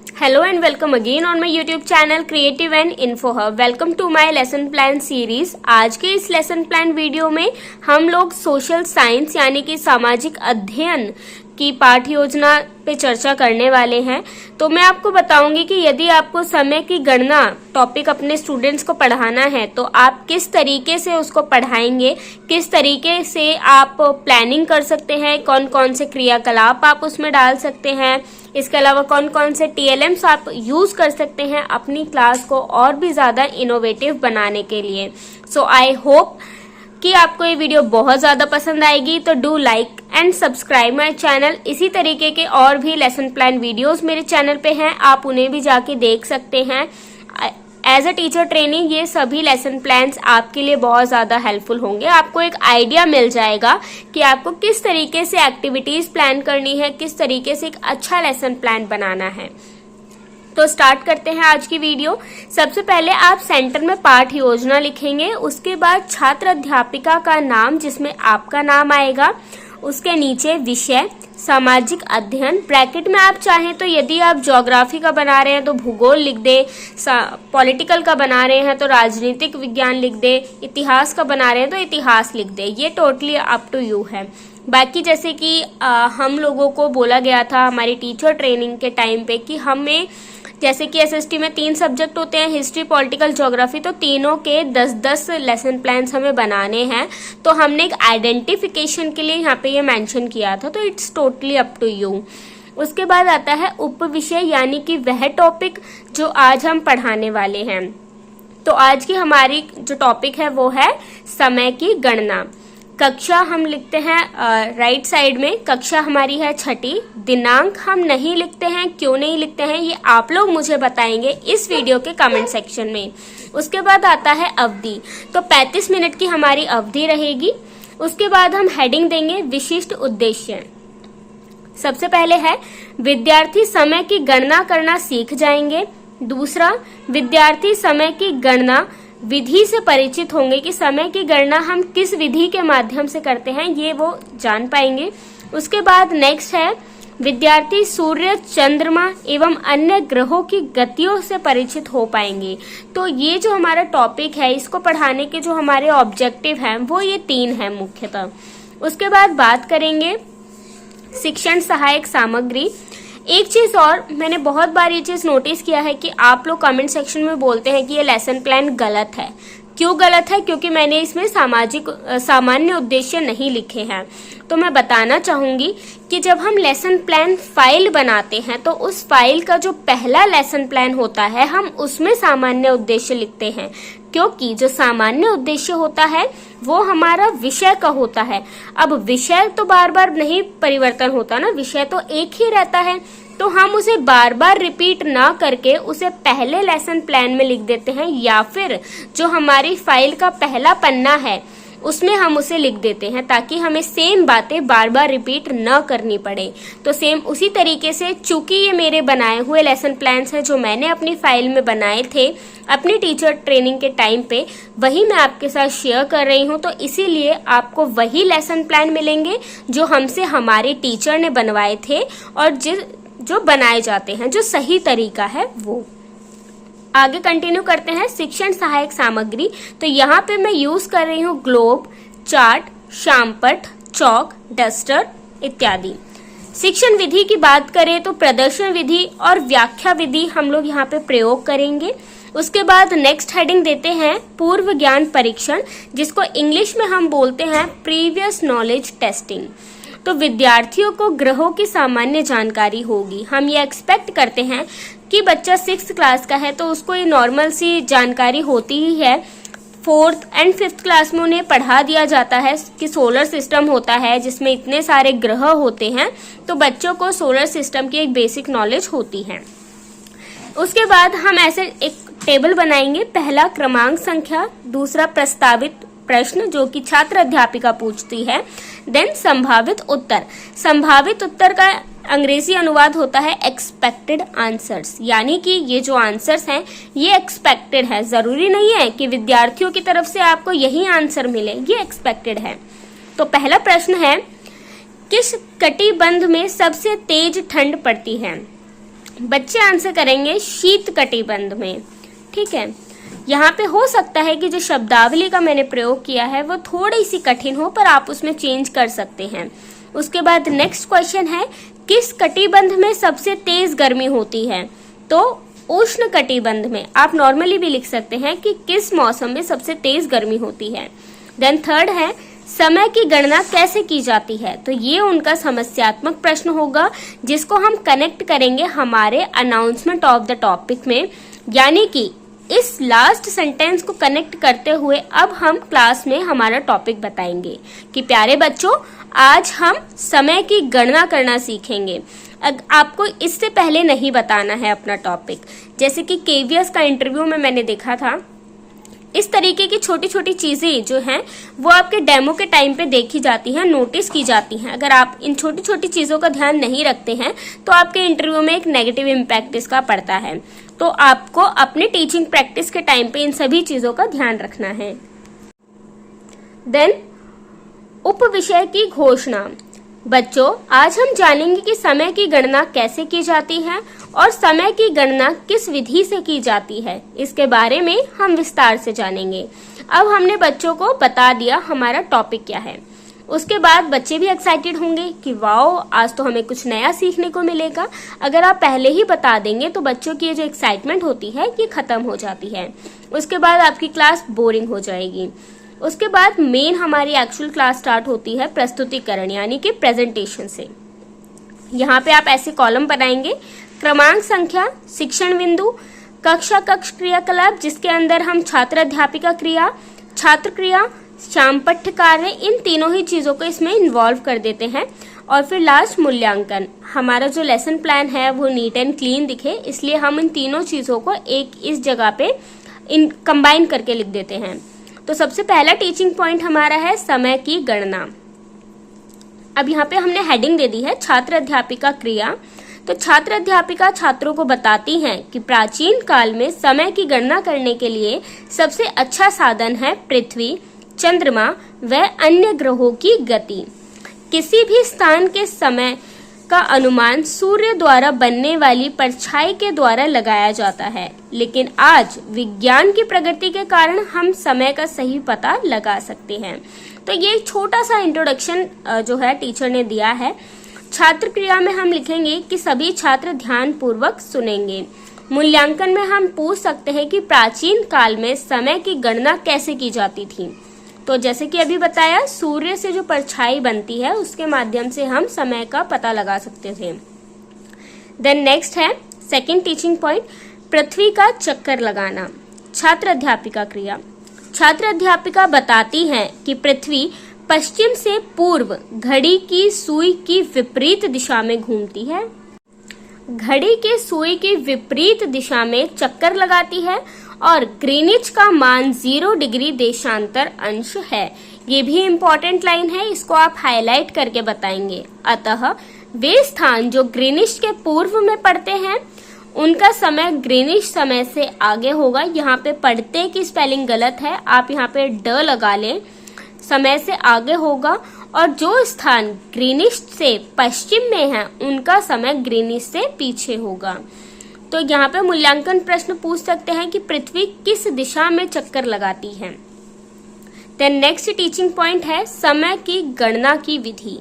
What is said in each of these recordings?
Hello and welcome again on my YouTube channel Creative and Info Hub. Welcome to my lesson plan series. आज के इस lesson plan video में हम लोग social science यानी कि सामाजिक अध्ययन की पाठ योजना पे चर्चा करने वाले हैं। तो मैं आपको बताऊंगी कि यदि आपको समय की गणना टॉपिक अपने स्टूडेंट्स को पढ़ाना है तो आप किस तरीके से उसको पढ़ाएंगे, किस तरीके से आप प्लानिंग कर सकते हैं, कौन कौन से क्रियाकलाप आप उसमें डाल सकते हैं, इसके अलावा कौन कौन से TLMs आप यूज कर सकते हैं अपनी क्लास को और भी ज्यादा इनोवेटिव बनाने के लिए। सो आई होप कि आपको ये वीडियो बहुत ज्यादा पसंद आएगी। तो do like and subscribe my channel. इसी तरीके के और भी लेसन प्लान वीडियोस मेरे चैनल पे हैं, आप उन्हें भी जाके देख सकते हैं। एज अ टीचर ट्रेनिंग ये सभी लेसन प्लान्स आपके लिए बहुत ज़्यादा हेल्पफुल होंगे। आपको एक आइडिया मिल जाएगा कि आपको किस तरीके से एक्टिविटीज़ प्लान करनी है, किस तरीके से एक अच्छा लेसन प्लान बनाना है। तो स्टार्ट करते हैं आज की वीडियो। सबसे पहले आप सेंटर में पाठ योजना लिखेंगे, उसके बाद छात्र अध्यापिका का नाम जिसमें आपका नाम आएगा, उसके नीचे विषय सामाजिक अध्ययन, ब्रैकेट में आप चाहें तो यदि आप ज्योग्राफी का बना रहे हैं तो भूगोल लिख दे, पॉलिटिकल का बना रहे हैं तो राजनीतिक विज्ञान लिख दे, इतिहास का बना रहे हैं तो इतिहास लिख दे। ये टोटली अप टू यू है। बाकी जैसे कि हम लोगों को बोला गया था हमारी टीचर ट्रेनिंग के टाइम पे कि हमें जैसे कि SST में 3 सब्जेक्ट होते हैं, हिस्ट्री, पॉलिटिकल, ज्योग्राफी, तो तीनों के 10-10 लेसन प्लान्स हमें बनाने हैं। तो हमने एक आइडेंटिफिकेशन के लिए यहाँ पे ये मेंशन किया था। तो it's totally up to you. उसके बाद आता है उप विषय यानी कि वह टॉपिक जो आज हम पढ़ाने वाले हैं। तो आज की हमारी जो टॉपिक है वो है समय की गणना। कक्षा हम लिखते हैं राइट साइड में, कक्षा हमारी है 6ठी। दिनांक हम नहीं लिखते हैं, क्यों नहीं लिखते हैं ये आप लोग मुझे बताएंगे इस वीडियो के कमेंट सेक्शन में। उसके बाद आता है अवधि, तो 35 मिनट की हमारी अवधि रहेगी। उसके बाद हम हेडिंग देंगे विशिष्ट उद्देश्य। सबसे पहले है विद्यार्थी समय की गणना करना सीख जाएंगे। दूसरा, विद्यार्थी समय की गणना विधि से परिचित होंगे कि समय की गणना हम किस विधि के माध्यम से करते हैं, ये वो जान पाएंगे। उसके बाद नेक्स्ट है विद्यार्थी सूर्य, चंद्रमा एवं अन्य ग्रहों की गतियों से परिचित हो पाएंगे। तो ये जो हमारा टॉपिक है, इसको पढ़ाने के जो हमारे ऑब्जेक्टिव हैं वो ये 3 हैं मुख्यतः। उसके बाद बात करेंगे शिक्षण सहायक सामग्री। एक चीज और, मैंने बहुत बार ये चीज नोटिस किया है कि आप लोग कमेंट सेक्शन में बोलते हैं कि ये लेसन प्लान गलत है। क्यों गलत है? क्योंकि मैंने इसमें सामान्य उद्देश्य नहीं लिखे हैं। तो मैं बताना चाहूंगी कि जब हम लेसन प्लान फाइल बनाते हैं तो उस फाइल का जो पहला लेसन प्लान होता है हम उसमें सामान्य उद्देश्य लिखते हैं, क्योंकि जो सामान्य उद्देश्य होता है वो हमारा विषय का होता है। अब विषय तो बार बार नहीं परिवर्तन होता ना, विषय तो एक ही रहता है। तो हम उसे बार बार रिपीट ना करके उसे पहले लेसन प्लान में लिख देते हैं, या फिर जो हमारी फाइल का पहला पन्ना है उसमें हम उसे लिख देते हैं ताकि हमें सेम बातें बार बार रिपीट न करनी पड़े। तो सेम उसी तरीके से, चूंकि ये मेरे बनाए हुए लेसन प्लान्स हैं जो मैंने अपनी फाइल में बनाए थे अपनी टीचर ट्रेनिंग के टाइम पे, वही मैं आपके साथ शेयर कर रही हूँ। तो इसीलिए आपको वही लेसन प्लान मिलेंगे जो हमसे हमारे टीचर ने बनवाए थे और जो बनाए जाते हैं, जो सही तरीका है वो। आगे कंटिन्यू करते हैं शिक्षण सहायक सामग्री। तो यहाँ पे मैं यूज कर रही हूँ ग्लोब, चार्ट, श्यामपट्ट, चौक, डस्टर इत्यादि। शिक्षण विधि की बात करें तो प्रदर्शन विधि और व्याख्या विधि हम लोग यहाँ पे प्रयोग करेंगे। उसके बाद नेक्स्ट हेडिंग देते हैं पूर्व ज्ञान परीक्षण, जिसको इंग्लिश में हम बोलते हैं प्रीवियस नॉलेज टेस्टिंग। तो विद्यार्थियों को ग्रहों की सामान्य जानकारी होगी। हम ये एक्सपेक्ट करते हैं कि बच्चा 6th क्लास का है तो उसको ये नॉर्मल सी जानकारी होती ही है। 4th एंड 5th क्लास में उन्हें पढ़ा दिया जाता है कि सोलर सिस्टम होता है जिसमें इतने सारे ग्रह होते हैं। तो बच्चों को सोलर सिस्टम की एक बेसिक नॉलेज होती है। उसके बाद हम ऐसे एक टेबल बनाएंगे, पहला क्रमांक संख्या, दूसरा प्रस्तावित प्रश्न जो कि छात्र अध्यापिका पूछती है, देन संभावित उत्तर। संभावित उत्तर का अंग्रेजी अनुवाद होता है एक्सपेक्टेड आंसर्स, यानी कि ये जो आंसर्स हैं ये एक्सपेक्टेड है। जरूरी नहीं है कि विद्यार्थियों की तरफ से आपको यही आंसर मिले, ये एक्सपेक्टेड है। तो पहला प्रश्न है, किस कटिबंध में सबसे तेज ठंड पड़ती है? बच्चे आंसर करेंगे शीत कटिबंध में। ठीक है, यहाँ पे हो सकता है कि जो शब्दावली का मैंने प्रयोग किया है वो थोड़ी सी कठिन हो, पर आप उसमें चेंज कर सकते हैं। उसके बाद नेक्स्ट क्वेश्चन है, किस कटिबंध में सबसे तेज गर्मी होती है? तो उष्ण कटिबंध में। आप नॉर्मली भी लिख सकते हैं कि किस मौसम में सबसे तेज गर्मी होती है। देन थर्ड है, समय की गणना कैसे की जाती है? तो ये उनका समस्यात्मक प्रश्न होगा, जिसको हम कनेक्ट करेंगे हमारे अनाउंसमेंट ऑफ द टॉपिक में। यानी कि इस लास्ट सेंटेंस को कनेक्ट करते हुए अब हम क्लास में हमारा टॉपिक बताएंगे कि प्यारे बच्चों, आज हम समय की गणना करना सीखेंगे। आपको इससे पहले नहीं बताना है अपना टॉपिक। जैसे कि केवीएस का इंटरव्यू में मैंने देखा था, इस तरीके की छोटी छोटी चीजें जो हैं वो आपके डेमो के टाइम पे देखी जाती हैं, नोटिस की जाती हैं। अगर आप इन छोटी छोटी चीजों का ध्यान नहीं रखते हैं तो आपके इंटरव्यू में एक नेगेटिव इम्पैक्ट इसका पड़ता है। तो आपको अपने टीचिंग प्रैक्टिस के टाइम पे इन सभी चीजों का ध्यान रखना है। देन उप विषय की घोषणा। बच्चों, आज हम जानेंगे कि समय की गणना कैसे की जाती है और समय की गणना किस विधि से की जाती है। इसके बारे में हम विस्तार से जानेंगे। अब हमने बच्चों को बता दिया हमारा टॉपिक क्या है। उसके बाद बच्चे भी एक्साइटेड होंगे कि वाओ, आज तो हमें कुछ नया सीखने को मिलेगा। अगर आप पहले ही बता देंगे तो बच्चों की जो एक्साइटमेंट होती है ये खत्म हो जाती है। उसके बाद आपकी क्लास बोरिंग हो जाएगी। उसके बाद मेन हमारी एक्चुअल क्लास स्टार्ट होती है प्रस्तुतिकरण यानी कि प्रेजेंटेशन से। यहाँ पे आप ऐसे कॉलम बनाएंगे, क्रमांक संख्या, शिक्षण बिंदु, कक्षा कक्ष क्रियाकलाप जिसके अंदर हम छात्र अध्यापिका क्रिया, छात्र क्रिया, शाम पठ्य कार्य, इन तीनों ही चीजों को इसमें इन्वॉल्व कर देते हैं। और फिर लास्ट मूल्यांकन। हमारा जो लेसन प्लान है वो नीट एंड क्लीन दिखे, इसलिए हम इन तीनों चीजों को एक इस जगह पे कंबाइन करके लिख देते हैं। तो सबसे पहला टीचिंग पॉइंट हमारा है समय की गणना। अब यहाँ पे हमने हेडिंग दे दी है छात्र अध्यापिका क्रिया। तो छात्र अध्यापिका छात्रों को बताती हैं कि प्राचीन काल में समय की गणना करने के लिए सबसे अच्छा साधन है पृथ्वी, चंद्रमा व अन्य ग्रहों की गति। किसी भी स्थान के समय का अनुमान सूर्य द्वारा बनने वाली परछाई के द्वारा लगाया जाता है, लेकिन आज विज्ञान की प्रगति के कारण हम समय का सही पता लगा सकते हैं। तो ये एक छोटा सा इंट्रोडक्शन जो है टीचर ने दिया है। छात्र क्रिया में हम लिखेंगे कि सभी छात्र ध्यान पूर्वक सुनेंगे। मूल्यांकन में हम पूछ सकते हैं कि प्राचीन काल में समय की गणना कैसे की जाती थी। तो जैसे कि अभी बताया, सूर्य से जो परछाई बनती है उसके माध्यम से हम समय का पता लगा सकते थे। देन नेक्स्ट है सेकंड टीचिंग पॉइंट, पृथ्वी का चक्कर लगाना। छात्र अध्यापिका क्रिया। छात्र अध्यापिका बताती हैं कि पृथ्वी पश्चिम से पूर्व घड़ी की सुई की विपरीत दिशा में घूमती है। घड़ी के सुई की विपरीत दिशा में चक्कर लगाती है और ग्रीनिच का मान 0 डिग्री देशांतर अंश है। ये भी इम्पोर्टेंट लाइन है, इसको आप हाईलाइट करके बताएंगे। अतः वे स्थान जो ग्रीनिच के पूर्व में पड़ते हैं उनका समय ग्रीनिच समय से आगे होगा। यहाँ पे पढ़ते की स्पेलिंग गलत है, आप यहाँ पे ड लगा लें, समय से आगे होगा। और जो स्थान ग्रीनिश से पश्चिम में है उनका समय ग्रीनिश से पीछे होगा। तो यहाँ पे मूल्यांकन प्रश्न पूछ सकते हैं कि पृथ्वी किस दिशा में चक्कर लगाती है। देन नेक्स्ट टीचिंग पॉइंट है समय की गणना की विधि।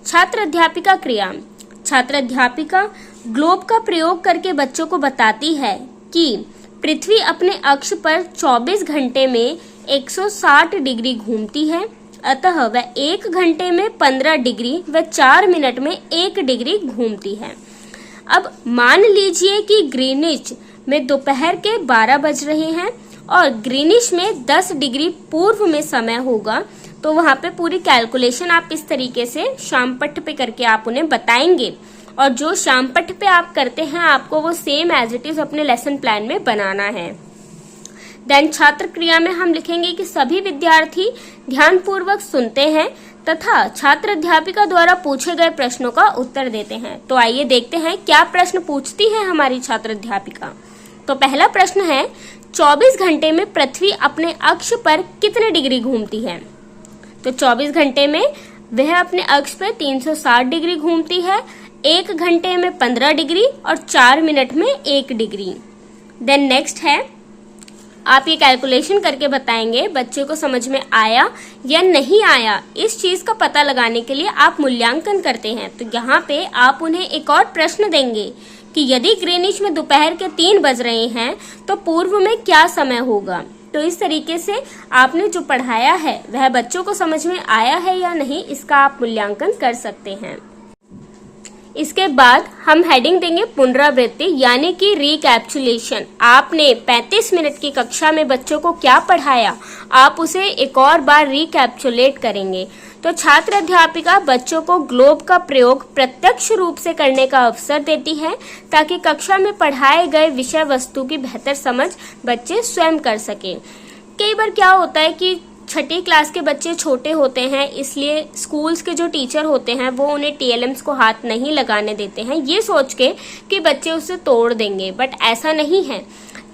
छात्र अध्यापिका क्रिया। छात्र अध्यापिका ग्लोब का प्रयोग करके बच्चों को बताती है कि पृथ्वी अपने अक्ष पर 24 घंटे में 160 डिग्री घूमती है, अतः वह 1 घंटे में 15 डिग्री व 4 मिनट में 1 डिग्री घूमती है। अब मान लीजिए कि ग्रीनिच में दोपहर के 12 बज रहे हैं और ग्रीनिश में 10 डिग्री पूर्व में समय होगा। तो वहां पे पूरी कैलकुलेशन आप इस तरीके से शाम पट्ट पे करके आप उन्हें बताएंगे, और जो शाम पट्ट पे आप करते हैं आपको वो सेम एज इट इज अपने लेसन प्लान में बनाना है। देन छात्र क्रिया में हम लिखेंगे कि सभी विद्यार्थी ध्यानपूर्वक सुनते हैं तथा छात्र अध्यापिका द्वारा पूछे गए प्रश्नों का उत्तर देते हैं। तो आइए देखते हैं क्या प्रश्न पूछती है हमारी छात्र अध्यापिका। तो पहला प्रश्न है, 24 घंटे में पृथ्वी अपने अक्ष पर कितने डिग्री घूमती है? तो 24 घंटे में वह अपने अक्ष पर 360 डिग्री घूमती है। 1 घंटे में 15 डिग्री और 4 मिनट में 1 डिग्री। देन नेक्स्ट है, आप ये कैलकुलेशन करके बताएंगे बच्चे को समझ में आया या नहीं आया। इस चीज का पता लगाने के लिए आप मूल्यांकन करते हैं। तो यहाँ पे आप उन्हें एक और प्रश्न देंगे कि यदि ग्रीनिच में दोपहर के 3 बज रहे हैं तो पूर्व में क्या समय होगा। तो इस तरीके से आपने जो पढ़ाया है वह बच्चों को समझ में आया है या नहीं, इसका आप मूल्यांकन कर सकते हैं। इसके बाद हम हेडिंग देंगे पुनरावृत्ति यानी कि रिकैप्चुलेशन। आपने 35 मिनट की कक्षा में बच्चों को क्या पढ़ाया, आप उसे एक और बार रिकैप्चुलेट करेंगे। तो छात्र अध्यापिका बच्चों को ग्लोब का प्रयोग प्रत्यक्ष रूप से करने का अवसर देती है ताकि कक्षा में पढ़ाए गए विषय वस्तु की बेहतर समझ बच्चे स्वयं कर सकें। कई बार क्या होता है कि छठी क्लास के बच्चे छोटे होते हैं, इसलिए स्कूल्स के जो टीचर होते हैं वो उन्हें TLMs को हाथ नहीं लगाने देते हैं, ये सोच के कि बच्चे उसे तोड़ देंगे। बट ऐसा नहीं है।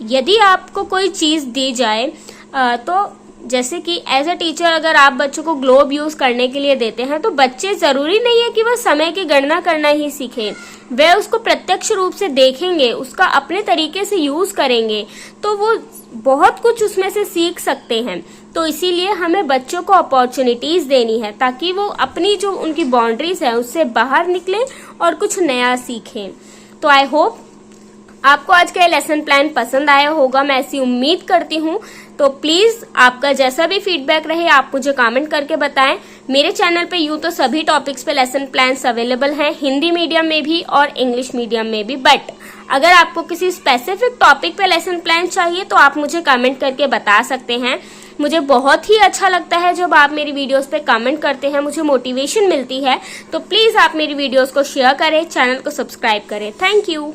यदि आपको कोई चीज़ दी जाए तो जैसे कि एज अ टीचर अगर आप बच्चों को ग्लोब यूज करने के लिए देते हैं तो बच्चे जरूरी नहीं है कि वह समय की गणना करना ही सीखें, वे उसको प्रत्यक्ष रूप से देखेंगे, उसका अपने तरीके से यूज करेंगे तो वो बहुत कुछ उसमें से सीख सकते हैं। तो इसीलिए हमें बच्चों को अपॉर्चुनिटीज देनी है ताकि वो अपनी जो उनकी बाउंड्रीज है उससे बाहर निकलें और कुछ नया सीखें। तो आई होप आपको आज का लेसन प्लान पसंद आया होगा, मैं ऐसी उम्मीद करती हूँ। तो प्लीज आपका जैसा भी फीडबैक रहे आप मुझे कमेंट करके बताएं। मेरे चैनल पे यूं तो सभी टॉपिक्स पे लेसन प्लान्स अवेलेबल हैं, हिंदी मीडियम में भी और इंग्लिश मीडियम में भी। बट अगर आपको किसी स्पेसिफिक टॉपिक पे लेसन प्लान चाहिए तो आप मुझे कमेंट करके बता सकते हैं। मुझे बहुत ही अच्छा लगता है जब आप मेरी वीडियोस पे कमेंट करते हैं, मुझे मोटिवेशन मिलती है। तो प्लीज आप मेरी वीडियोस को शेयर करें, चैनल को सब्सक्राइब करें। Thank you.